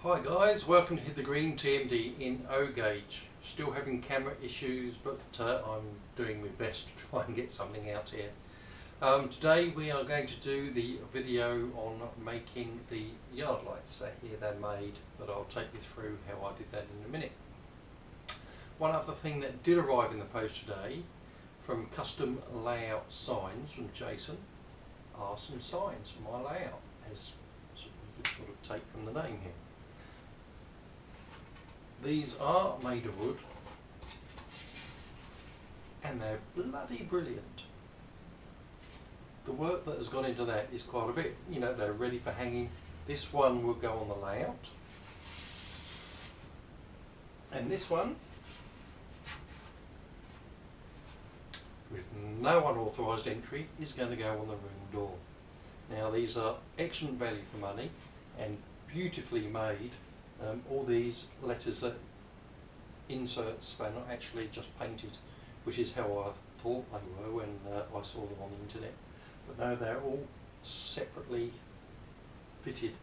Hi guys, welcome to Hit the Green TMD in O gauge. Still having camera issues, but I'm doing my best to try and get something out here. Today we are going to do the video on making the yard lights. Here they're made, but I'll take you through how I did that in a minute. One other thing that did arrive in the post today from Custom Layout Signs from Jason are some signs for my layout, as you could sort of take from the name here. These are made of wood and they're bloody brilliant. The work that has gone into that is quite a bit. You know, they're ready for hanging. This one will go on the layout, and this one, with no unauthorised entry, is going to go on the room door. Now these are excellent value for money and beautifully made. All these letters are inserts, they're not actually just painted, which is how I thought they were when I saw them on the internet. But no, they're all separately fitted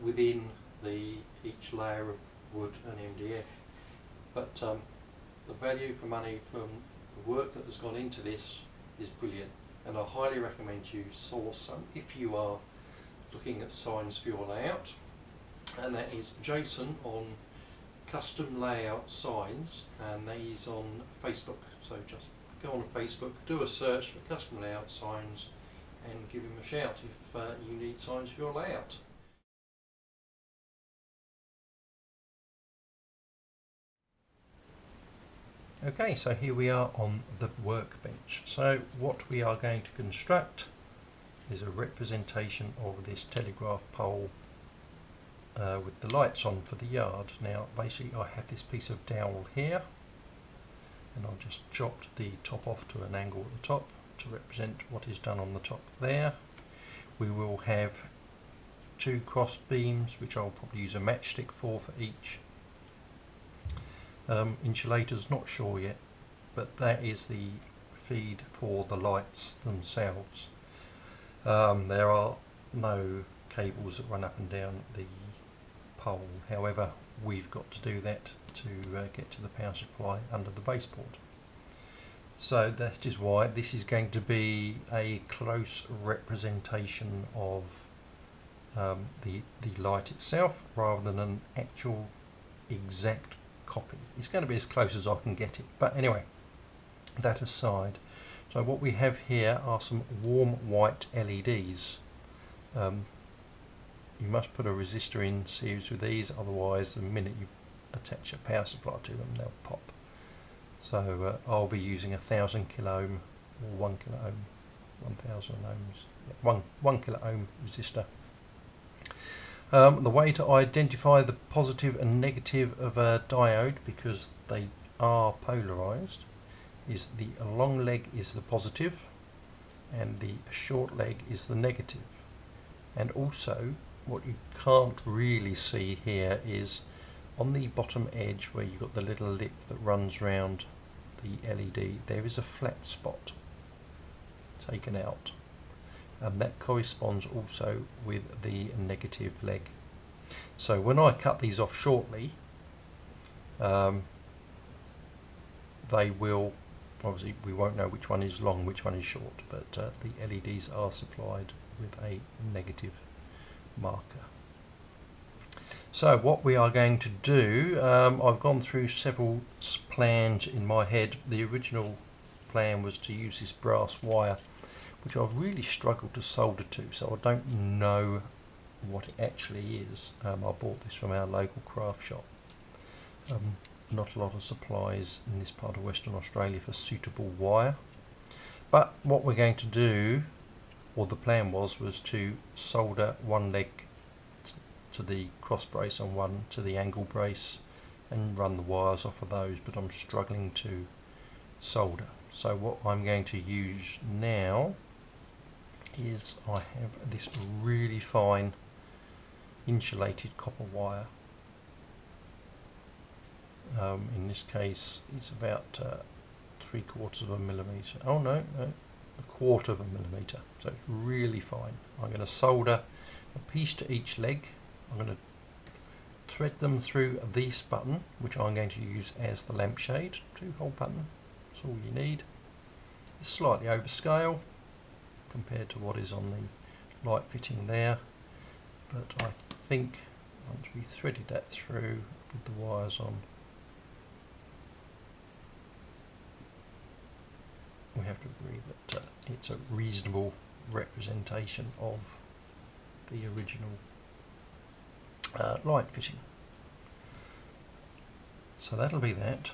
within each layer of wood and MDF. But the value for money from the work that has gone into this is brilliant, and I highly recommend you source some if you are looking at signs for your layout. And that is Jason on Custom Layout Signs, and he's on Facebook. So just go on Facebook, do a search for Custom Layout Signs and give him a shout if you need signs for your layout. Okay, so here we are on the workbench. So what we are going to construct is a representation of this telegraph pole with the lights on for the yard. Now basically I have this piece of dowel here, and I've just chopped the top off to an angle at the top to represent what is done on the top there. We will have two cross beams, which I'll probably use a matchstick for each. Insulators, not sure yet, but that is the feed for the lights themselves. There are no cables that run up and down the pole, however we've got to do that to get to the power supply under the baseboard. So that is why this is going to be a close representation of the light itself rather than an actual exact copy. It's going to be as close as I can get it, but anyway, that aside, so what we have here are some warm white LEDs. You must put a resistor in series with these, otherwise the minute you attach a power supply to them they'll pop. So I'll be using 1000 kilo ohm or 1 kilo ohm, 1000 ohms, 1 kilo ohm resistor. The way to identify the positive and negative of a diode, because they are polarized, is the long leg is the positive and the short leg is the negative. And also what you can't really see here is on the bottom edge where you've got the little lip that runs round the LED, there is a flat spot taken out, and that corresponds also with the negative leg. So when I cut these off shortly, they will, obviously we won't know which one is long, which one is short, but the LEDs are supplied with a negative marker. So what we are going to do, I've gone through several plans in my head. The original plan was to use this brass wire, which I've really struggled to solder to, so I don't know what it actually is. I bought this from our local craft shop. Not a lot of supplies in this part of Western Australia for suitable wire, but what we're going to do, or the plan was to solder one leg to the cross brace and one to the angle brace and run the wires off of those, but I'm struggling to solder. So what I'm going to use now is I have this really fine insulated copper wire. In this case it's about 3/4 of a millimetre. Oh no, 1/4 of a millimetre, so it's really fine. I'm going to solder a piece to each leg. I'm going to thread them through this button, which I'm going to use as the lampshade. 2-hole button, that's all you need. It's slightly overscale compared to what is on the light fitting there, but I think once we threaded that through with the wires on, we have to agree that it's a reasonable representation of the original light fitting. So that'll be that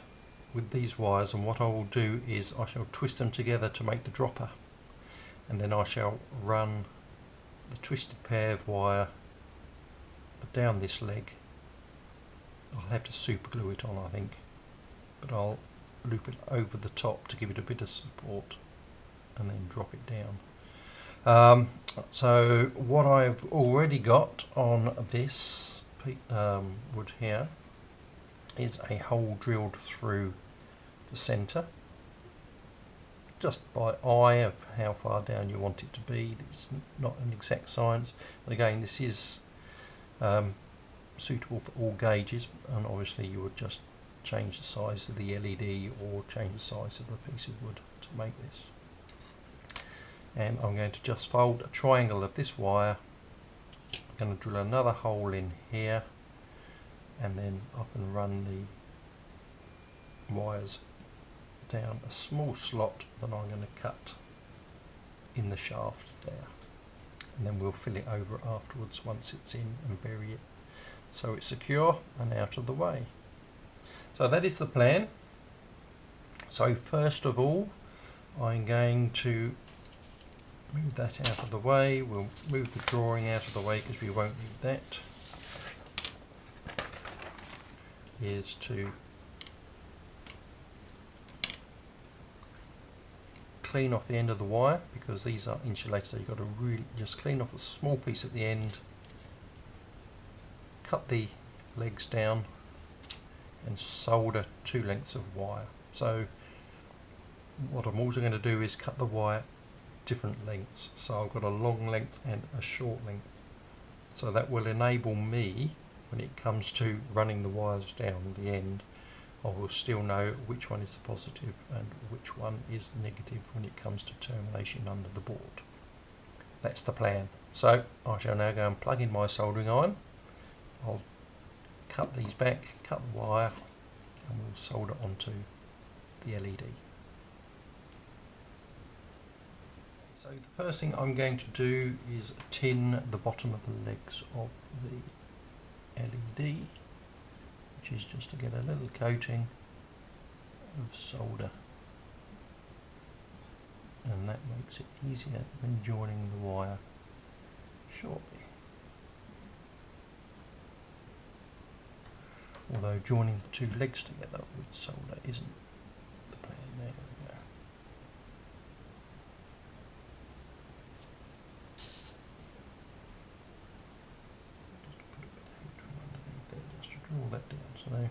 with these wires, and what I will do is I shall twist them together to make the dropper, and then I shall run the twisted pair of wire down this leg. I'll have to super glue it on, I think, but I'll loop it over the top to give it a bit of support and then drop it down. So what I've already got on this wood here is a hole drilled through the centre, just by eye of how far down you want it to be. It's not an exact science, but again, this is suitable for all gauges, and obviously you would just change the size of the LED or change the size of the piece of wood to make this. And I'm going to just fold a triangle of this wire. I'm going to drill another hole in here, and then I can run the wires down a small slot that I'm going to cut in the shaft there, and then we'll fill it over afterwards once it's in and bury it so it's secure and out of the way. So that is the plan. So first of all, I'm going to move that out of the way. We'll move the drawing out of the way because we won't need that. Is to clean off the end of the wire, because these are insulated, so you've got to really just clean off a small piece at the end, cut the legs down and solder 2 lengths of wire. So what I'm also going to do is cut the wire different lengths, so I've got a long length and a short length, so that will enable me, when it comes to running the wires down the end, I will still know which one is the positive and which one is the negative when it comes to termination under the board. That's the plan. So I shall now go and plug in my soldering iron. I'll cut these back, cut the wire, and we'll solder onto the LED. So the first thing I'm going to do is tin the bottom of the legs of the LED, which is just to get a little coating of solder, and that makes it easier when joining the wire shortly. Although joining the 2 legs together with solder isn't the plan. There we go. Draw that down. So now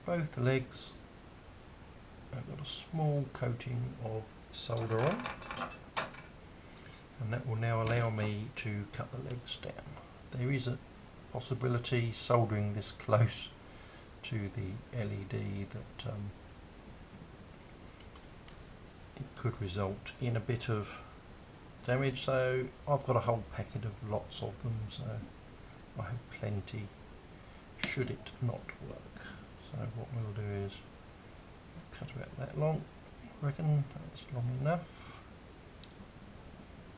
both the legs have got a small coating of solder on, and that will now allow me to cut the legs down. There is a possibility soldering this close to the LED that it could result in a bit of damage, so I've got a whole packet of lots of them, so I have plenty should it not work. So what we'll do is cut about that long. I reckon that's long enough.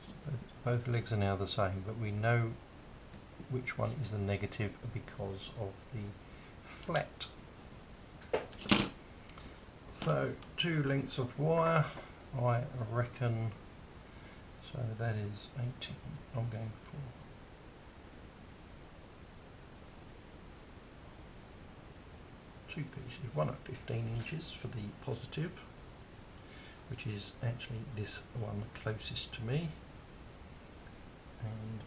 So both legs are now the same, but we know which one is the negative because of the flat. So 2 lengths of wire, I reckon, so that is 18. I'm going for 2 pieces, one at 15 inches for the positive, which is actually this one closest to me, and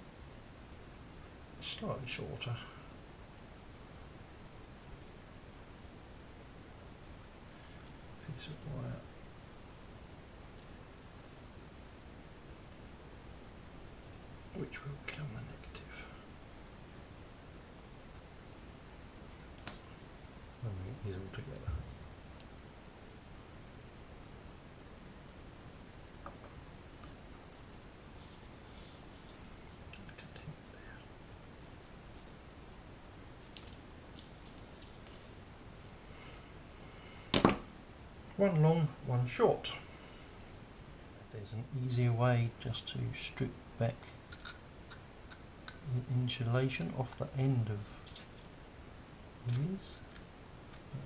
slightly shorter. Piece of wire. Which will become the negative. these all together. One long, one short. There's an easier way just to strip back the insulation off the end of these.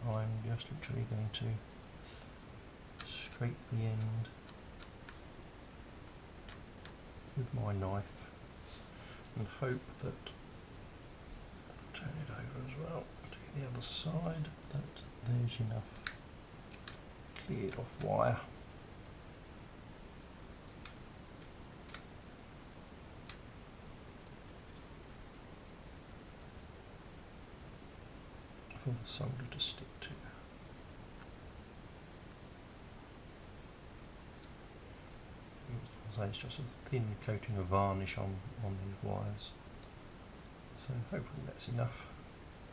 I'm just literally going to scrape the end with my knife and hope that, turn it over as well to the other side, that there's enough cleared off wire. For the solder to stick to. So it's just a thin coating of varnish on these wires. So hopefully that's enough,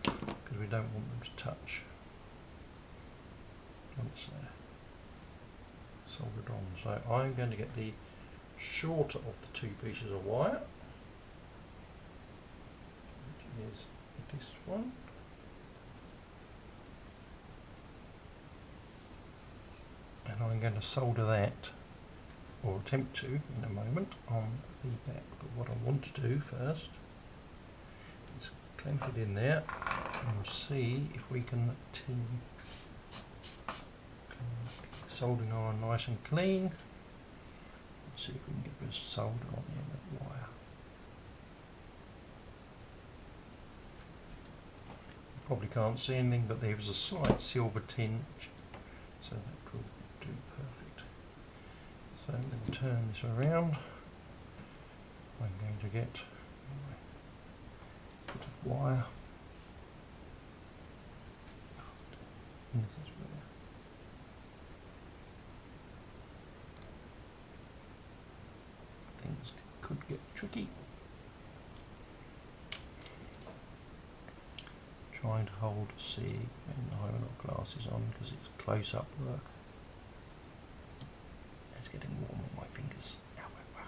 because we don't want them to touch once they're soldered on. So I'm going to get the shorter of the two pieces of wire, which is this one. And I'm going to solder that, or attempt to in a moment, on the back. But what I want to do first is clamp it in there and see if we can tin the soldering iron nice and clean. Let's see if we can get a bit of solder on the end of the wire. You probably can't see anything, but there's a slight silver tinge, so that could do perfect. So I'm going to turn this around. I'm going to get my bit of wire. This is where things could get tricky. Trying to hold C when I haven't got glasses on, because it's close-up work. It's getting warm on my fingers. However,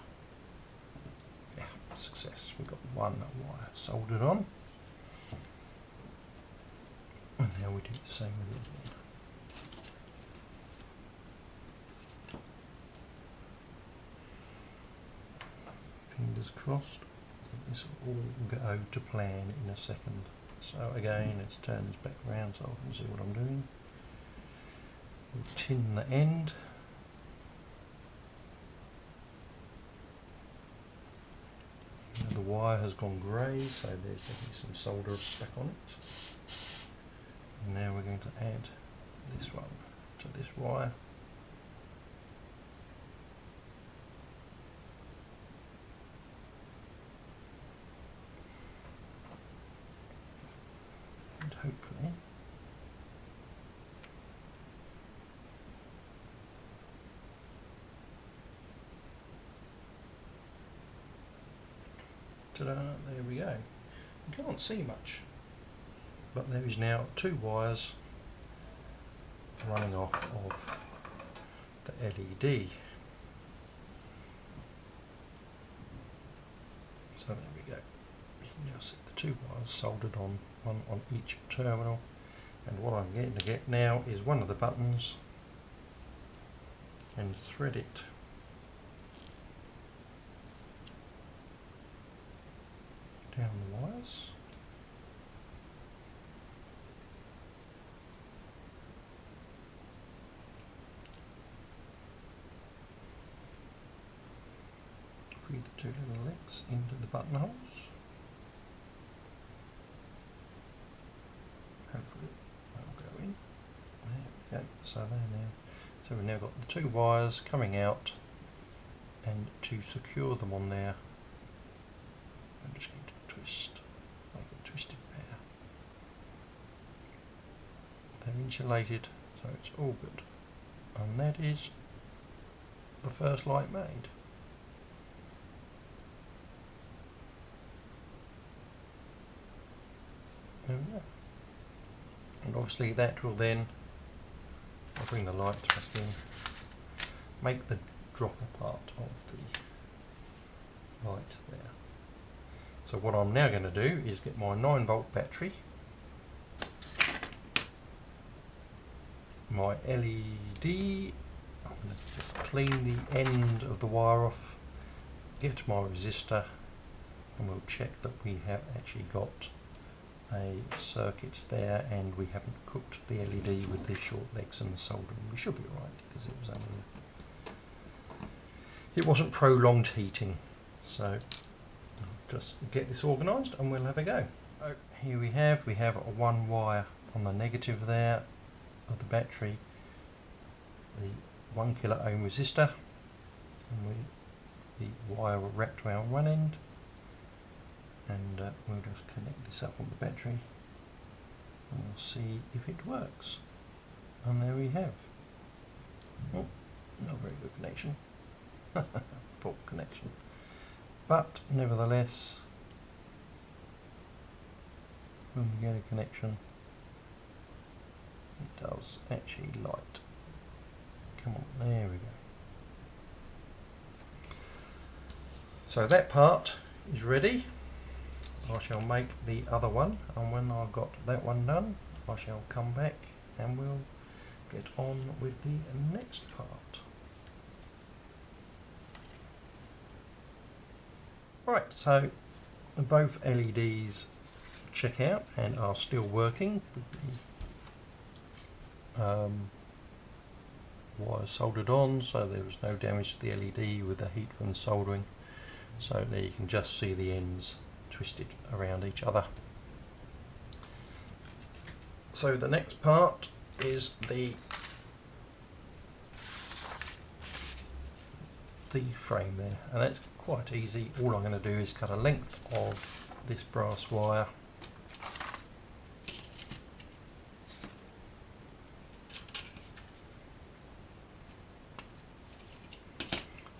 yeah, success. We've got one wire soldered on, and now we do the same with the other one. Fingers crossed. I think this will all go to plan in a second. So again, let's turn this back around so I can see what I'm doing. We'll tin the end. Now the wire has gone grey, so there's definitely some solder stuck on it. And now we're going to add this one to this wire. And hopefully ta-da, there we go. You can't see much, but there is now two wires running off of the LED. So there we go. You can now see the two wires soldered on, one on each terminal. And what I'm getting to get now is one of the buttons and thread it down the wires. Feed the two little legs into the buttonholes. Hopefully they'll go in. There we go. So there now. So we've now got the two wires coming out, and to secure them on there, I'm just going to twist, like a twisted pair. They're insulated, so it's all good. And that is the first light made. There we go. And obviously that will then, I'll bring the light back in, make the dropper part of the light there. So what I'm now going to do is get my 9-volt battery, my LED, I'm going to just clean the end of the wire off, get my resistor, and we'll check that we have actually got a circuit there and we haven't cooked the LED with the short legs and the soldering. We should be right because it was only it wasn't prolonged heating. So I'll just get this organised and we'll have a go. So here we have a 1 wire on the negative there of the battery, the 1 kilo ohm resistor, and the wire wrapped around one end, and we'll just connect this up on the battery and we'll see if it works. And there we have. Oh, not a very good connection. Poor connection. But nevertheless, when we get a connection, it does actually light. Come on, there we go. So that part is ready. I shall make the other one, and when I've got that one done, I shall come back and we'll get on with the next part. Right, so both LEDs check out and are still working. Wire soldered on, so there was no damage to the LED with the heat from the soldering. So there you can just see the ends twisted around each other. So the next part is the frame there, and that's quite easy. All I'm going to do is cut a length of this brass wire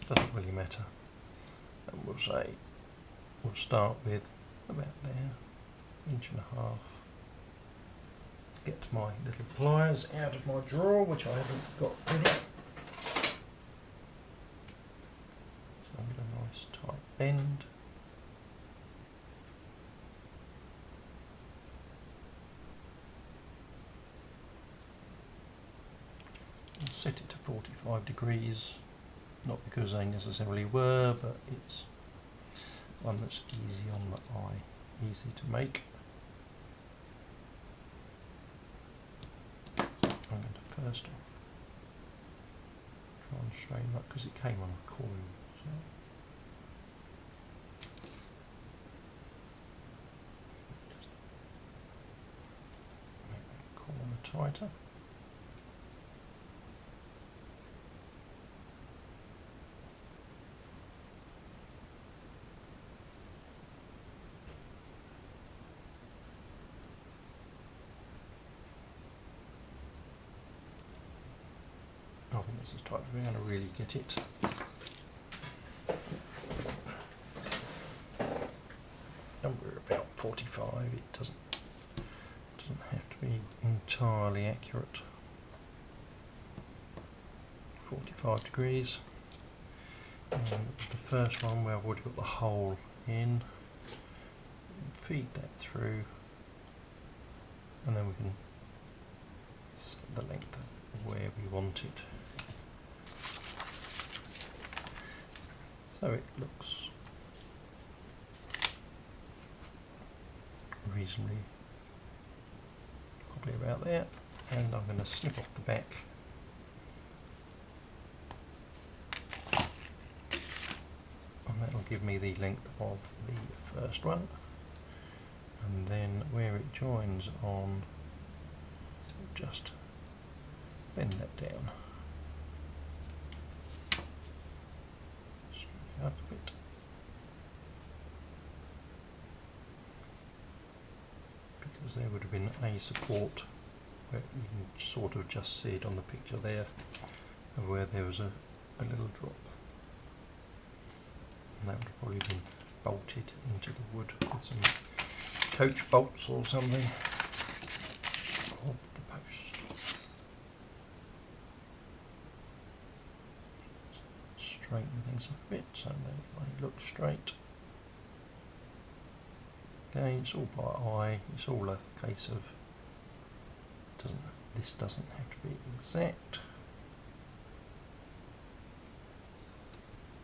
doesn't really matter, and we'll start with about there, 1.5 inches. Get my little pliers out of my drawer, which I haven't got ready. So I'll get a nice tight bend. And set it to 45 degrees. Not because they necessarily were, but it's one that's easy on the eye, easy to make. I'm going to first off try and straighten up because it came on a coil. So just make that corner tighter. I think this is tight. We're going to really get it. And we're about 45. It doesn't have to be entirely accurate. 45 degrees. And the first one where I've already got the hole in, feed that through, and then we can set the length of where we want it. So it looks reasonably, probably about there, and I'm going to snip off the back. And that will give me the length of the first one, and then where it joins on, just bend that down. Up a bit. Because there would have been a support where you can sort of just see it on the picture there, of where there was a little drop. And that would have probably been bolted into the wood with some coach bolts or something of straighten things up a bit so they look straight. Again, it's all by eye, it's all a case of this doesn't have to be exact.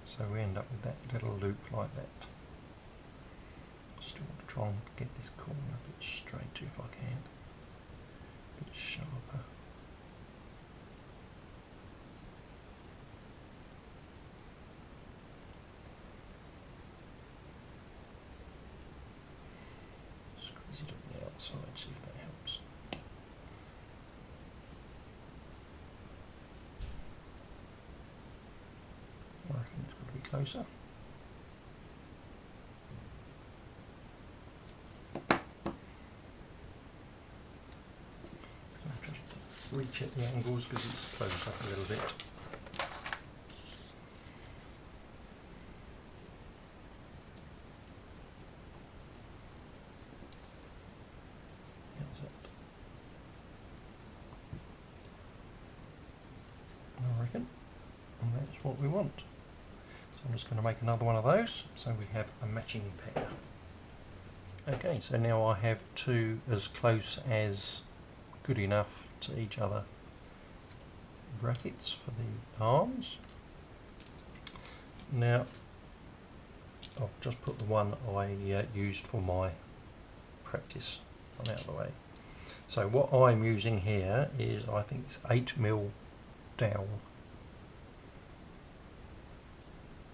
So we end up with that little loop like that. Still want to try and get this corner a bit straighter if I can, a bit sharper. Squeeze it on the outside, see if that helps. I reckon it's got to be closer. Recheck the angles because it's closed up a little bit. How's that? I reckon, and that's what we want. So I'm just going to make another one of those so we have a matching pair. Okay, so now I have two as close as good enough to each other brackets for the arms. Now I'll just put the one I used for my practice one out of the way. So what I'm using here is, I think it's 8mm dowel.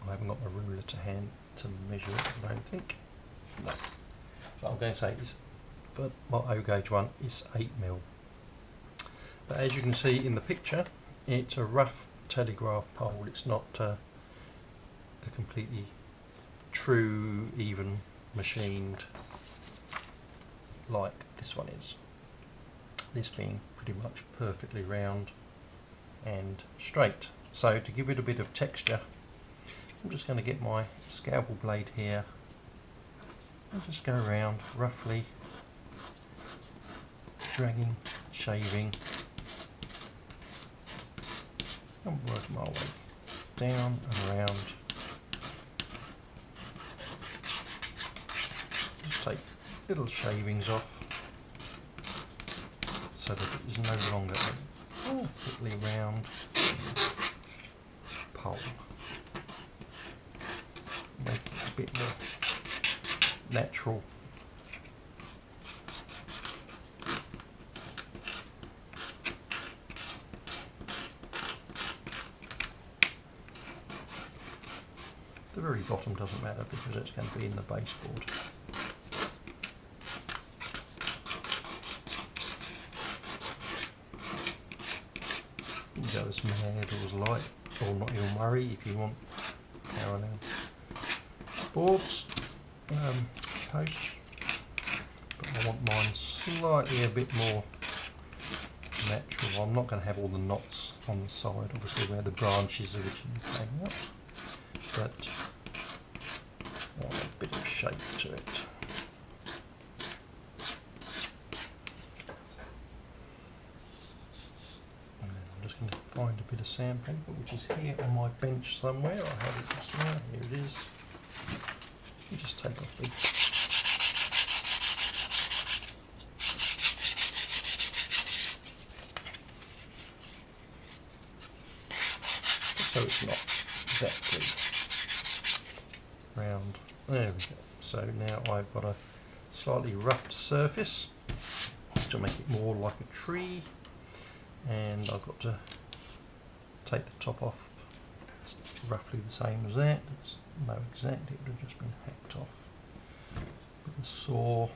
I haven't got the ruler to hand to measure it, I don't think. No. So I'm going to say it's, for my O gauge one, it's 8mm. But as you can see in the picture, it's a rough telegraph pole. It's not a completely true, even machined like this one is. This being pretty much perfectly round and straight. So to give it a bit of texture, I'm just going to get my scalpel blade here and just go around roughly, dragging, shaving, and work my way down and around. Just take little shavings off so that it is no longer a perfectly round pole. Make it a bit more natural. The very bottom doesn't matter because it's going to be in the baseboard. You can go as mad or as light or not even worry if you want parallel boards, posts, but I want mine slightly a bit more natural. I'm not going to have all the knots on the side, obviously where the branches originally came out, but I want a bit of shape to it. And I'm just going to find a bit of sandpaper, which is here on my bench somewhere. I have it just now. Here it is. You just take off the so it's not exactly round. There we go. So now I've got a slightly roughed surface to make it more like a tree, and I've got to take the top off. It's roughly the same as that. It's no exact, it would have just been hacked off with a saw.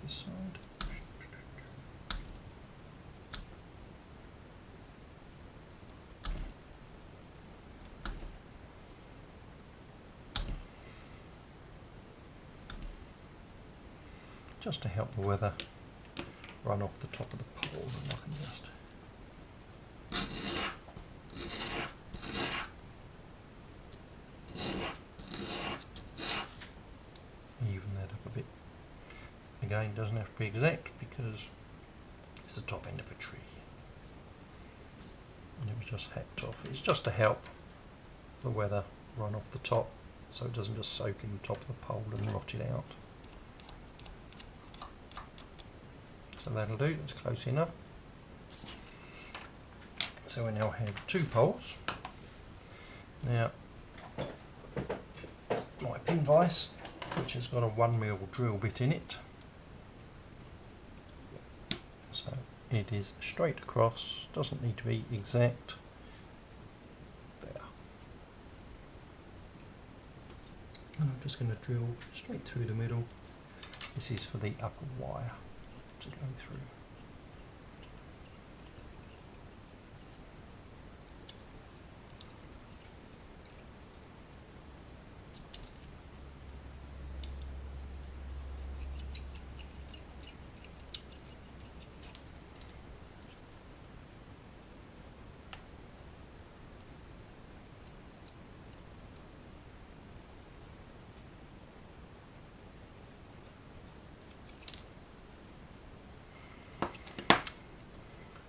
This side. Just to help the weather run off the top of the pole, and I can just Again, doesn't have to be exact because it's the top end of a tree. And it was just hacked off. It's just to help the weather run off the top so it doesn't just soak in the top of the pole and rot it out. So that'll do, that's close enough. So we now have 2 poles. Now, my pin vise, which has got a 1mm drill bit in it. So it is straight across, doesn't need to be exact. There. And I'm just going to drill straight through the middle. This is for the upper wire to go through.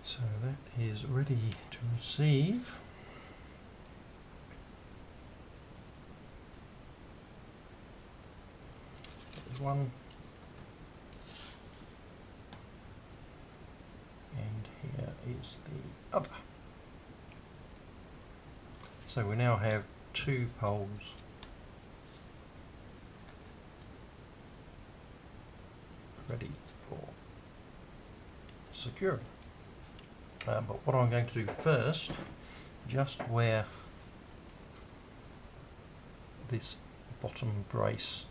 So that is ready to receive. There's one, and here is the other. So we now have 2 poles ready for securing. But what I'm going to do first, just where this bottom brace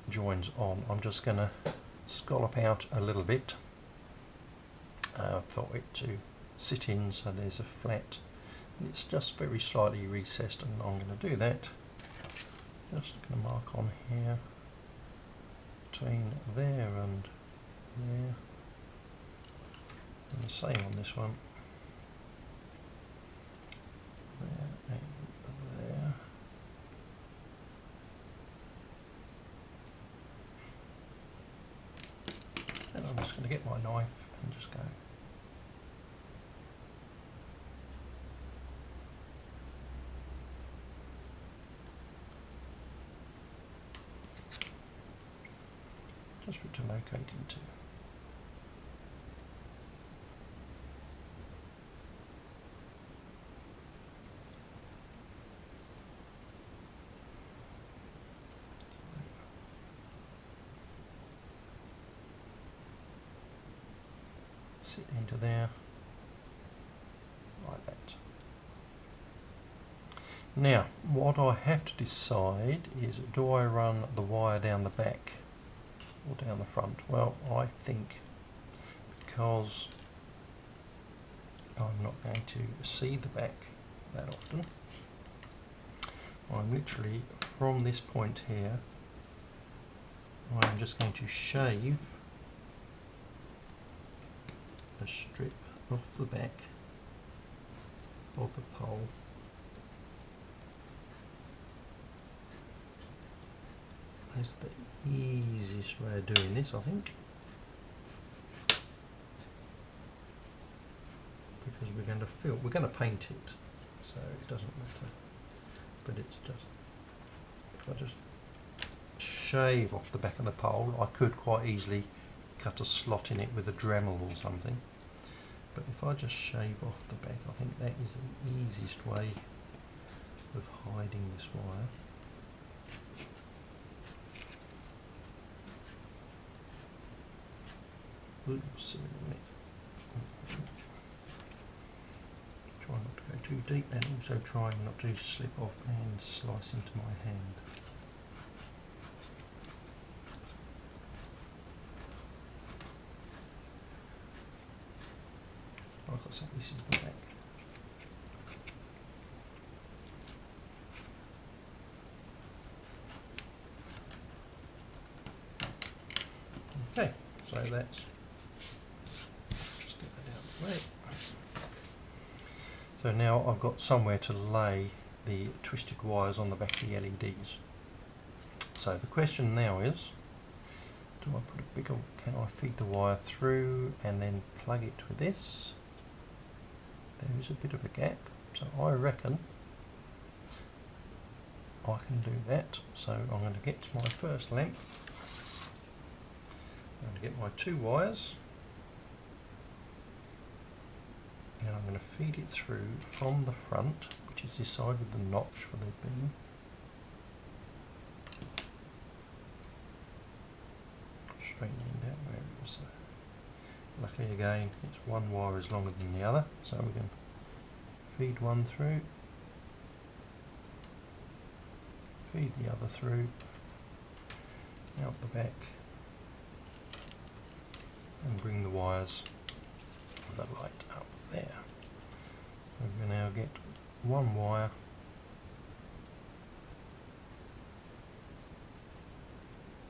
joins on, I'm just going to scallop out a little bit for it to sit in, so there's a flat. It's just very slightly recessed, and I'm going to do that. Just going to mark on here between there and there, and the same on this one. There and there. And I'm just going to get my knife and just go. Just for it to locate into. Sit into there, like that. Now, what I have to decide is, do I run the wire down the back or down the front? Well, I think because I'm not going to see the back that often, I'm literally from this point here, I'm just going to shave a strip off the back of the pole That's the easiest way of doing this, I think, because we're going to paint it, so it doesn't matter. But it's just, if I just shave off the back of the pole, I could quite easily cut a slot in it with a Dremel or something. But if I just shave off the back, I think that is the easiest way of hiding this wire. Oops, try not to go too deep, and also trying not to slip off and slice into my hand. Like I said, this is the back. Okay, so that's, just get that out of the way. So now I've got somewhere to lay the twisted wires on the back of the LEDs. So the question now is, do I put a bigger, can I feed the wire through and then plug it with this? There is a bit of a gap, so I reckon I can do that. So I'm going to get to my first lamp. I'm going to get my 2 wires and I'm going to feed it through from the front, which is this side with the notch for the beam. Straighten it out where it was. Luckily again, it's one wire is longer than the other, so we can feed one through, feed the other through, out the back, and bring the wires of the light up there. So we now get one wire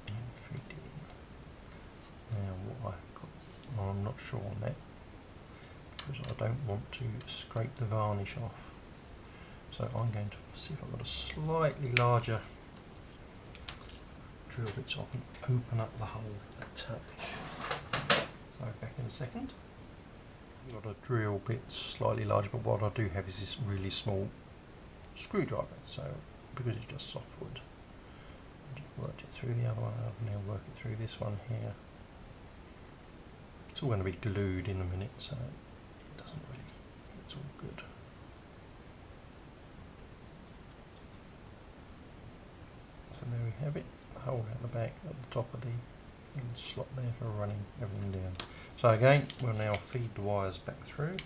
and feed it in. Now what I've got, well, I'm not sure on that because I don't want to scrape the varnish off. So I'm going to see if I've got a slightly larger drill bit so I can open up the hole a touch. So back in a second. I've got a drill bit slightly larger, but what I do have is this really small screwdriver. So because it's just softwood, I just worked it through the other one. I'll now work it through this one here. It's all going to be glued in a minute, so it doesn't really, it's all good. So there we have it, the hole at the back at the top of the slot there for running everything down. So again, we'll now feed the wires back through.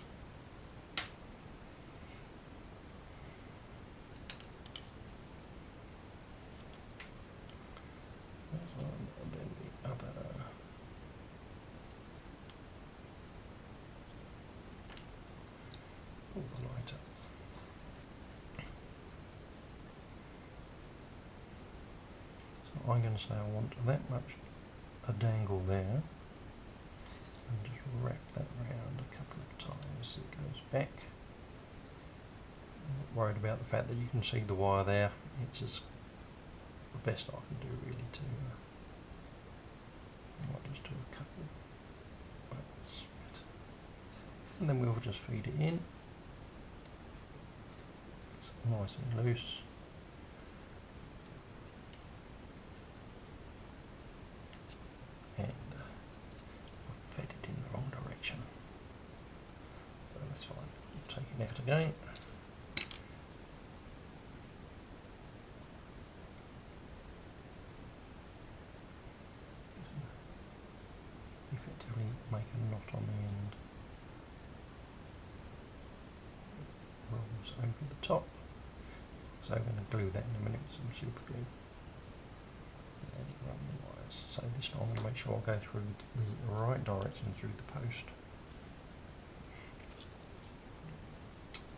There's one, and then the other. Pull the light up. So I'm going to say I want that much a dangle there, and just wrap that round a couple of times so it goes back. I'm not worried about the fact that you can see the wire there. It's just the best I can do really to I might just do a couple. That's better. And then we'll just feed it in. It's nice and loose. And I've fed it in the wrong direction, so that's fine. I'll take it out again. Effectively make a knot on the end. Rolls over the top. So I'm going to glue that in a minute with some super glue. And run the wires. So this time I'm going to make sure I go through the right direction through the post,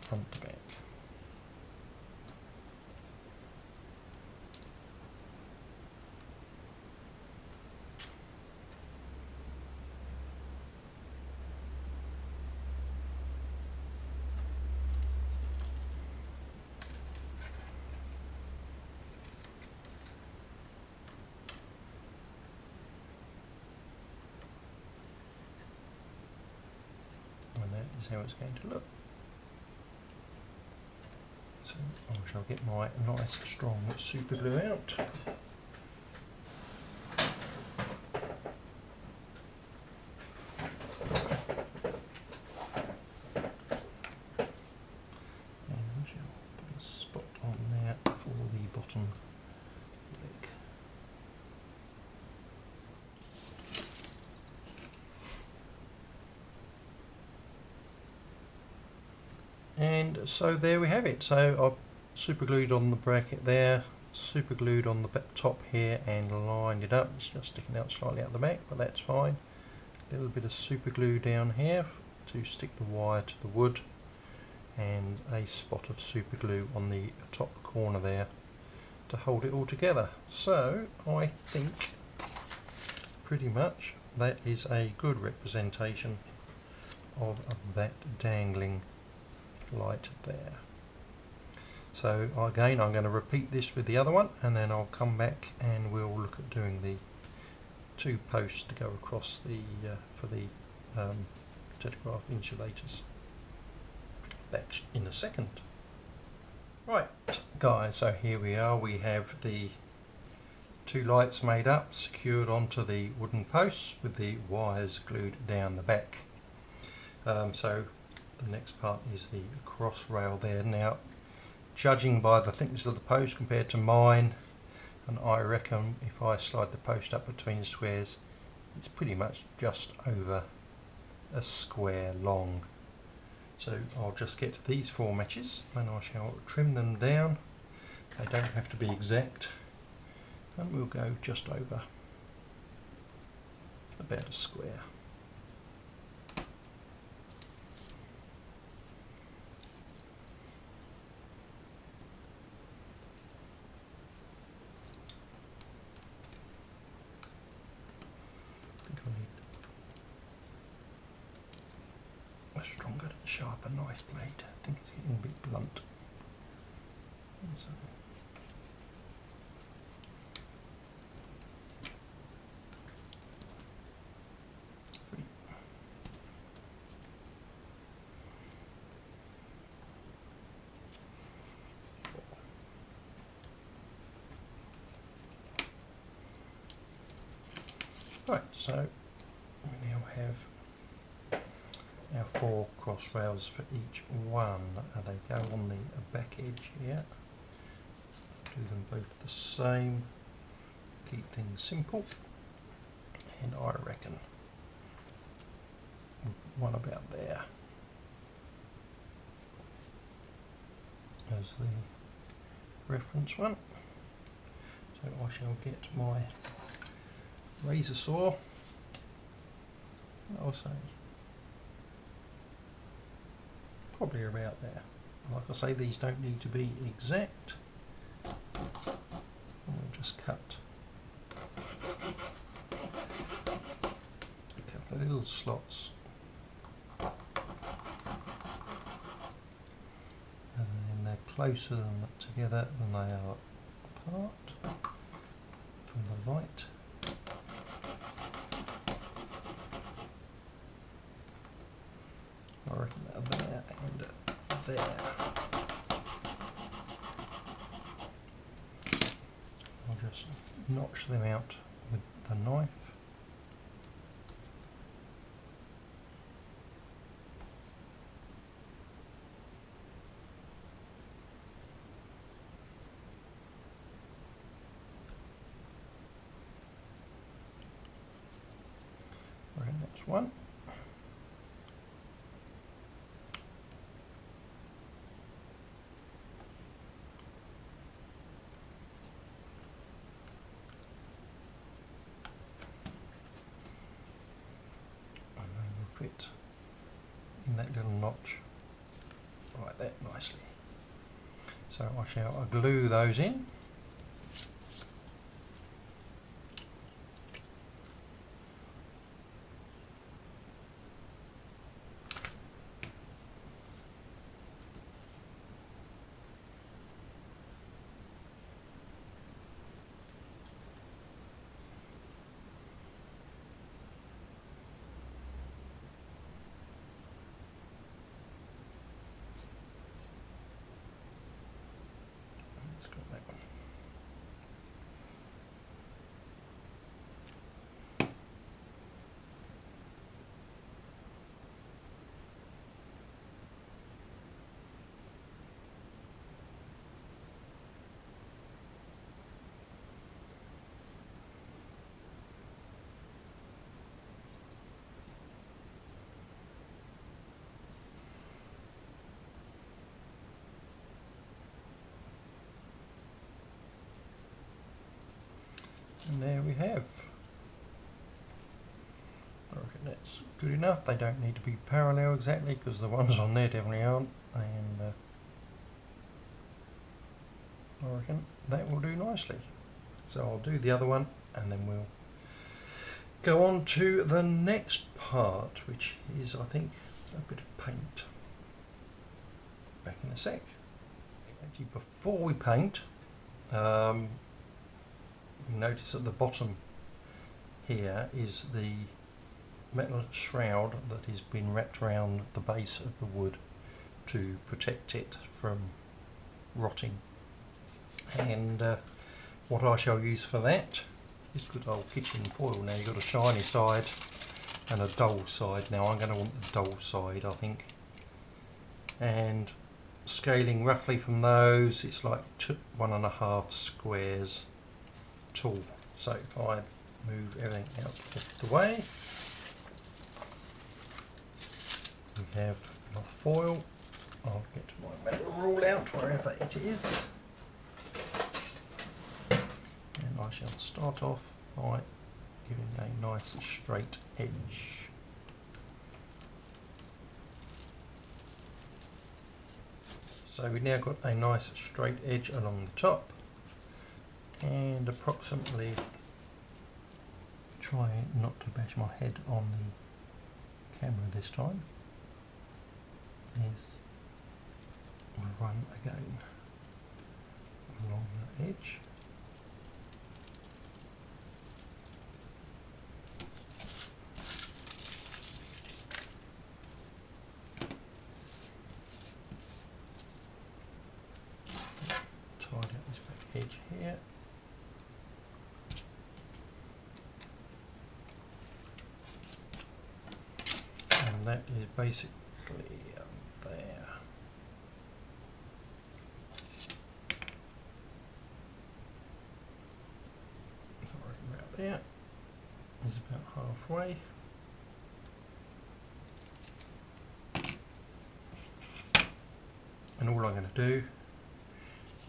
front to back. Is how it's going to look. So I shall get my nice strong super glue out. And I shall put a spot on there for the bottom leg. And so there we have it. So I've super glued on the bracket there, super glued on the top here and lined it up. It's just sticking out slightly out the back, but that's fine. A little bit of super glue down here to stick the wire to the wood, and a spot of super glue on the top corner there to hold it all together. So I think pretty much that is a good representation of that dangling light there. So again, I'm going to repeat this with the other one, and then I'll come back and we'll look at doing the 2 posts to go across the for the telegraph insulators. Back in a second. Right guys, so here we are, we have the 2 lights made up, secured onto the wooden posts with the wires glued down the back. So the next part is the cross rail there. Now, judging by the thickness of the post compared to mine, and I reckon if I slide the post up between squares, it's pretty much just over a square long. So I'll just get these 4 matches and I shall trim them down. They don't have to be exact, and we'll go just over about a square. A stronger, sharper knife blade. I think it's getting a bit blunt. So. Right, so we now have our 4 cross rails for each one. They go on the back edge here. Do them both the same. Keep things simple. And I reckon one about there as the reference one. So I shall get my razor saw. I'll say probably about there. Like I say, these don't need to be exact. We'll just cut a couple of little slots, and then they're closer together than they are apart from the light. I reckon there and there. I'll just notch them out with the knife. Right, that's one. Fit in that little notch like that nicely. So I shall glue those in. And there we have. I reckon that's good enough. They don't need to be parallel exactly because the ones on there definitely aren't. And I reckon that will do nicely. So I'll do the other one and then we'll go on to the next part, which is, I think, a bit of paint. Back in a sec. Actually, before we paint, notice at the bottom here is the metal shroud that has been wrapped around the base of the wood to protect it from rotting. And what I shall use for that is good old kitchen foil. Now you've got a shiny side and a dull side. Now I'm going to want the dull side, I think. And scaling roughly from those, it's like 1.5 squares tall. So if I move everything out of the way, we have my foil. I'll get my metal rule out wherever it is. And I shall start off by giving a nice straight edge. So we've now got a nice straight edge along the top, and approximately, try not to bash my head on the camera this time, is run again along the edge. Tidy up this back edge here. And that is basically there. There is about halfway. And all I'm going to do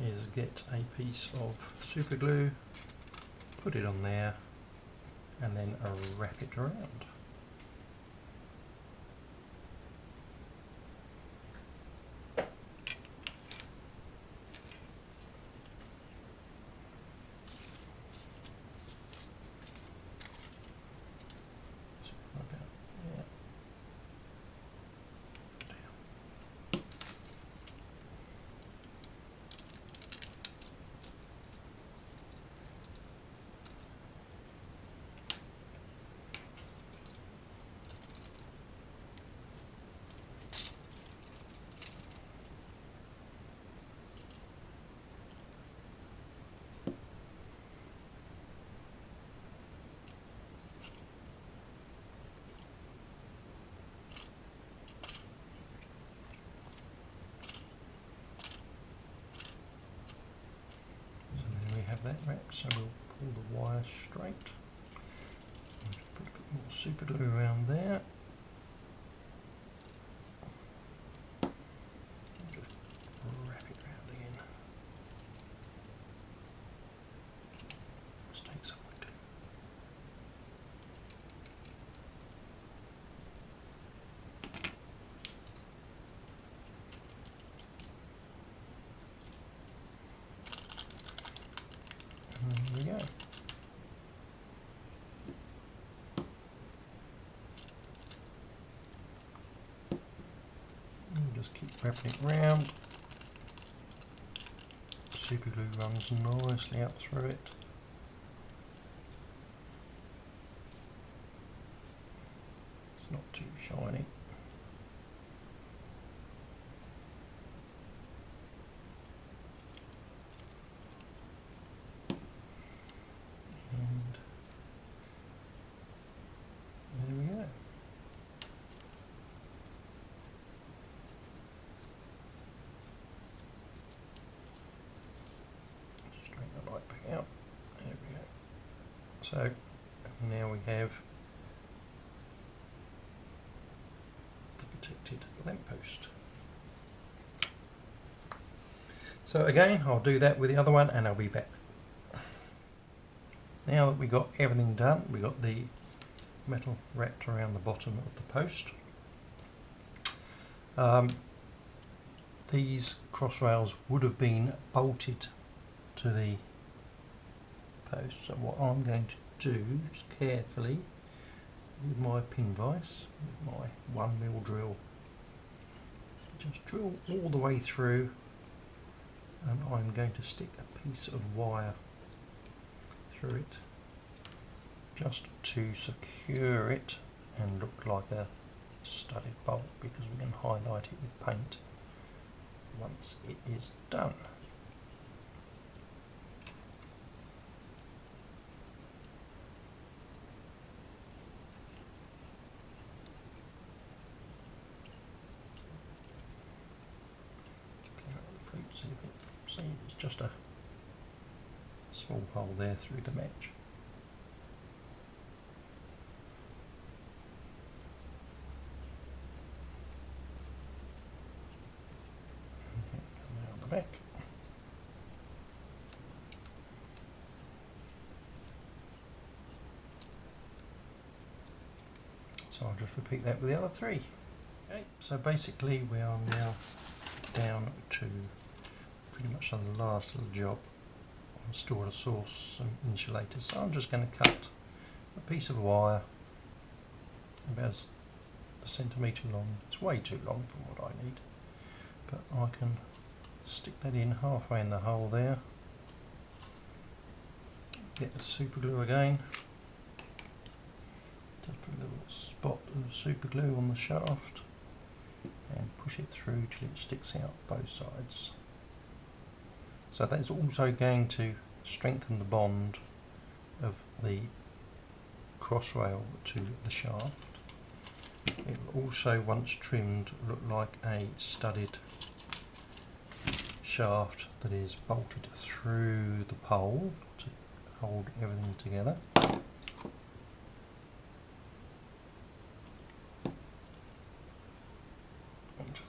is get a piece of super glue, put it on there, and then wrap it around. That wrapped, so we'll pull the wire straight. Just put a bit more super glue around there. And just wrap it around again. Just take some glue. There we go. And just keep wrapping it round. Super glue runs nicely up through it. It's not too shiny. Out. There we go. So now we have the protected lamppost. So again, I'll do that with the other one and I'll be back. Now that we've got everything done, we've got the metal wrapped around the bottom of the post. These cross rails would have been bolted to the post. So what I'm going to do is carefully, with my pin vise, with my 1mm drill, just drill all the way through, and I'm going to stick a piece of wire through it, just to secure it and look like a studded bolt, because we can highlight it with paint once it is done. See, it's just a small hole there through the match. Coming out the back. So I'll just repeat that with the other three. Okay, so basically we are now down to pretty much on the last little job. I've still got to source some insulators, so I'm just going to cut a piece of wire about a centimetre long. It's way too long for what I need, but I can stick that in halfway in the hole there, get the super glue again, just put a little spot of super glue on the shaft and push it through till it sticks out both sides. So that's also going to strengthen the bond of the cross rail to the shaft. It will also, once trimmed, look like a studded shaft that is bolted through the pole to hold everything together. And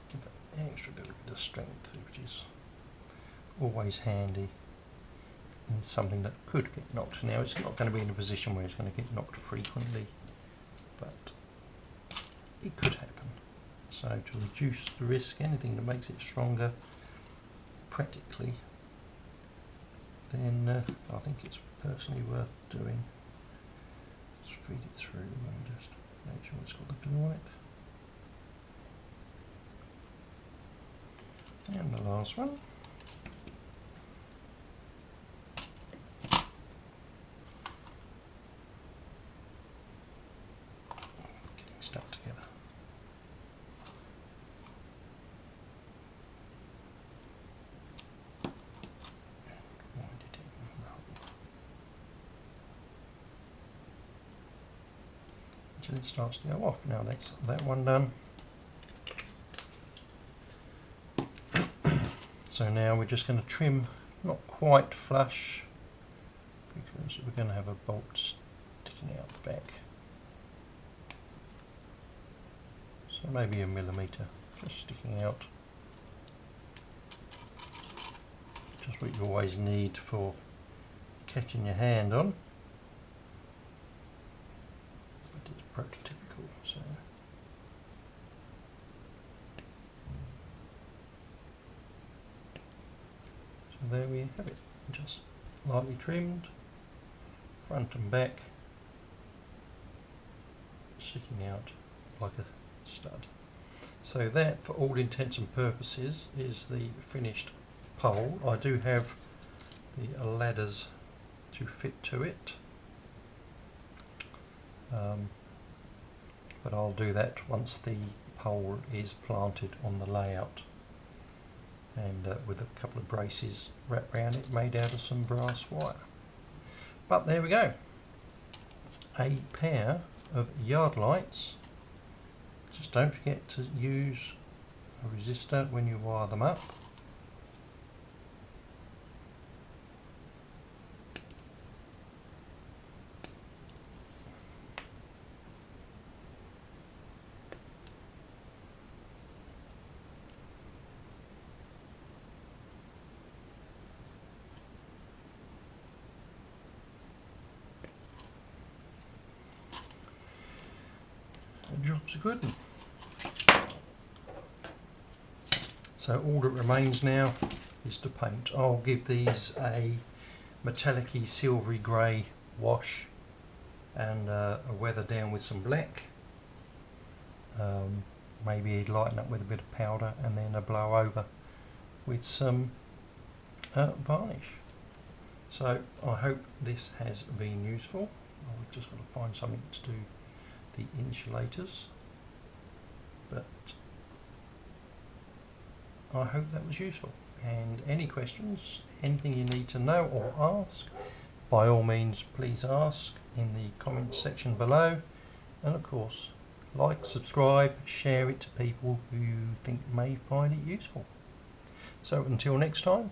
give that extra little bit of strength, which is always handy in something that could get knocked. Now it's not going to be in a position where it's going to get knocked frequently, but it could happen. So to reduce the risk, anything that makes it stronger practically, then I think it's personally worth doing. Just feed it through and just make sure it's got the glue on it. And the last one. Stuck together. Until it starts to go off. Now that's that one done. So now we're just going to trim, not quite flush, because we're going to have a bolt sticking out the back. So maybe 1 millimetre, just sticking out. Just what you always need for catching your hand on. But it's prototypical, so. So there we have it, just lightly trimmed, front and back, sticking out like a stud. So that, for all intents and purposes, is the finished pole. I do have the ladders to fit to it, but I'll do that once the pole is planted on the layout, and with a couple of braces wrapped around it made out of some brass wire. But there we go, a pair of yard lights. Just don't forget to use a resistor when you wire them up. The job's a good one. So all that remains now is to paint. I'll give these a metallic-y silvery grey wash and a weather down with some black. Maybe lighten up with a bit of powder and then a blow over with some varnish. So I hope this has been useful. I've just got to find something to do the insulators, but I hope that was useful. And any questions, anything you need to know or ask, by all means please ask in the comment section below, and of course like, subscribe, share it to people who you think may find it useful. So until next time,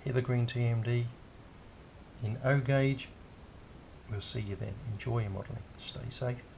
here the Green TMD in O gauge. We'll see you then. Enjoy your modelling. Stay safe.